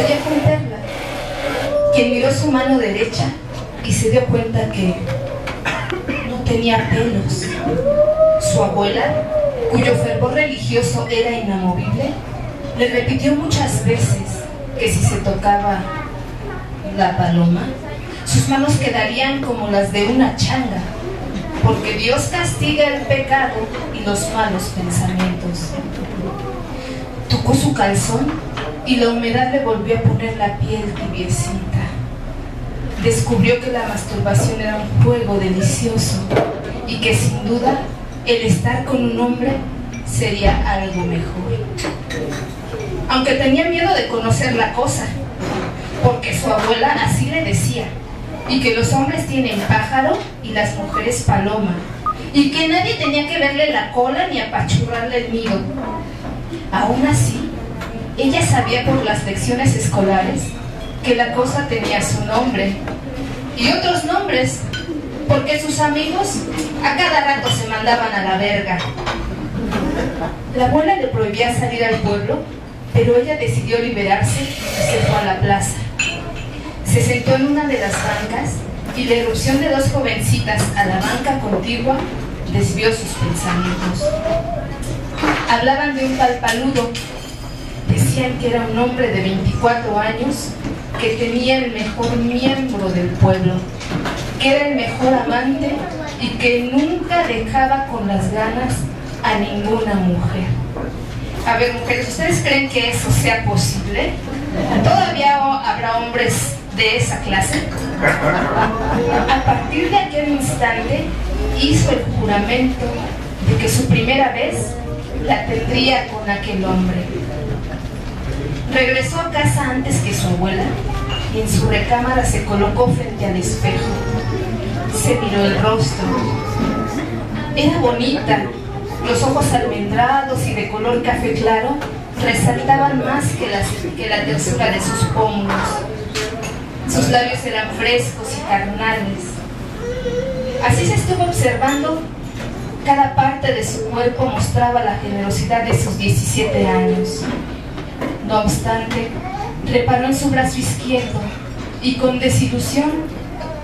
procedía con Perla, quien miró su mano derecha y se dio cuenta que no tenía pelos. Su abuela, cuyo fervor religioso era inamovible, le repitió muchas veces que si se tocaba la paloma, sus manos quedarían como las de una changa, porque Dios castiga el pecado y los malos pensamientos. Tocó su calzón y la humedad le volvió a poner la piel tibiecita. Descubrió que la masturbación era un juego delicioso y que sin duda el estar con un hombre sería algo mejor. Aunque tenía miedo de conocer la cosa, porque su abuela así le decía, y que los hombres tienen pájaro y las mujeres paloma, y que nadie tenía que verle la cola ni apachurrarle el nido. Aún así, ella sabía por las lecciones escolares que la cosa tenía su nombre y otros nombres, porque sus amigos a cada rato se mandaban a la verga. La abuela le prohibía salir al pueblo, pero ella decidió liberarse y se fue a la plaza. Se sentó en una de las bancas y la irrupción de dos jovencitas a la banca contigua desvió sus pensamientos. Hablaban de un tal Paludo. Decían que era un hombre de 24 años que tenía el mejor miembro del pueblo, que era el mejor amante y que nunca dejaba con las ganas a ninguna mujer. A ver, mujeres, ¿ustedes creen que eso sea posible? ¿Todavía habrá hombres de esa clase? A partir de aquel instante hizo el juramento de que su primera vez la tendría con aquel hombre. Regresó a casa antes que su abuela y en su recámara se colocó frente al espejo. Se miró el rostro. Era bonita. Los ojos almendrados y de color café claro resaltaban más que la tersura de sus pómulos. Sus labios eran frescos y carnales. Así se estuvo observando. Cada parte de su cuerpo mostraba la generosidad de sus 17 años. No obstante, reparó en su brazo izquierdo y con desilusión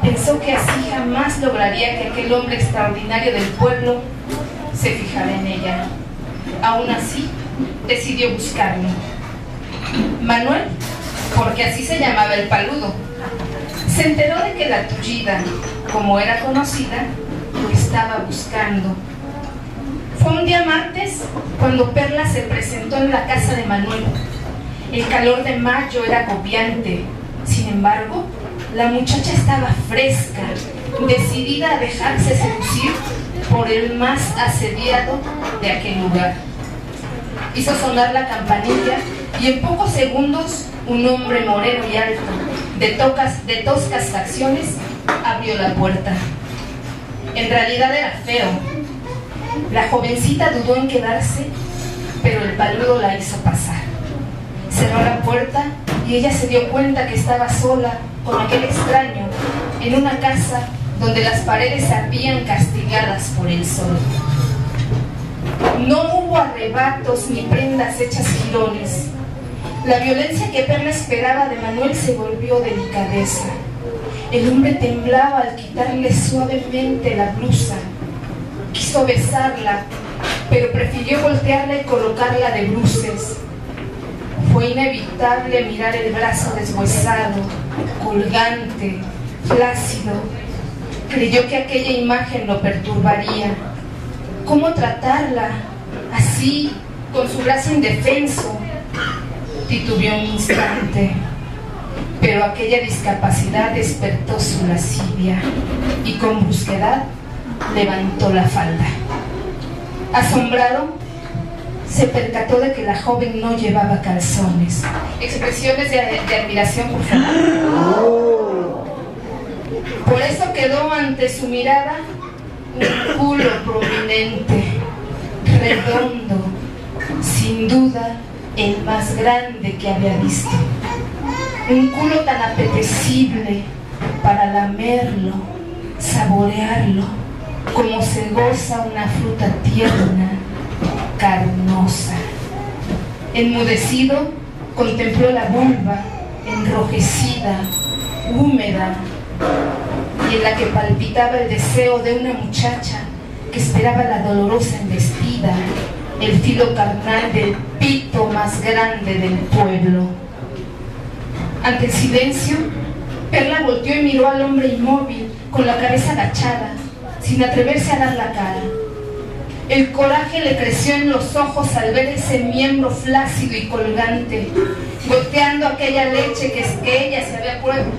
pensó que así jamás lograría que aquel hombre extraordinario del pueblo se fijara en ella. Aún así, decidió buscarlo. Manuel, porque así se llamaba el Paludo, se enteró de que la tullida, como era conocida, lo estaba buscando. Fue un día martes cuando Perla se presentó en la casa de Manuel. El calor de mayo era agobiante. Sin embargo, la muchacha estaba fresca, decidida a dejarse seducir por el más asediado de aquel lugar. Hizo sonar la campanilla y en pocos segundos un hombre moreno y alto, de toscas facciones, abrió la puerta. En realidad era feo. La jovencita dudó en quedarse, pero el Paludo la hizo pasar. Cerró la puerta y ella se dio cuenta que estaba sola con aquel extraño en una casa donde las paredes ardían castigadas por el sol. No hubo arrebatos ni prendas hechas jirones. La violencia que Perla esperaba de Manuel se volvió delicadeza. El hombre temblaba al quitarle suavemente la blusa. Quiso besarla, pero prefirió voltearla y colocarla de bruces. Fue inevitable mirar el brazo deshuesado, colgante, flácido. Creyó que aquella imagen lo perturbaría. ¿Cómo tratarla? Así, con su brazo indefenso. Titubeó un instante, pero aquella discapacidad despertó su lascivia y con brusquedad levantó la falda. Asombrado, se percató de que la joven no llevaba calzones. Expresiones de admiración, por favor. Por eso quedó ante su mirada un culo prominente, redondo, sin duda el más grande que había visto. Un culo tan apetecible para lamerlo, saborearlo, como se goza una fruta tierna, carnosa. Enmudecido, contempló la vulva enrojecida, húmeda, y en la que palpitaba el deseo de una muchacha que esperaba la dolorosa embestida, el filo carnal del pito más grande del pueblo. Ante el silencio, Perla volteó y miró al hombre inmóvil, con la cabeza agachada, sin atreverse a dar la cara. El coraje le creció en los ojos al ver ese miembro flácido y colgante, goteando aquella leche que ella se había puesto.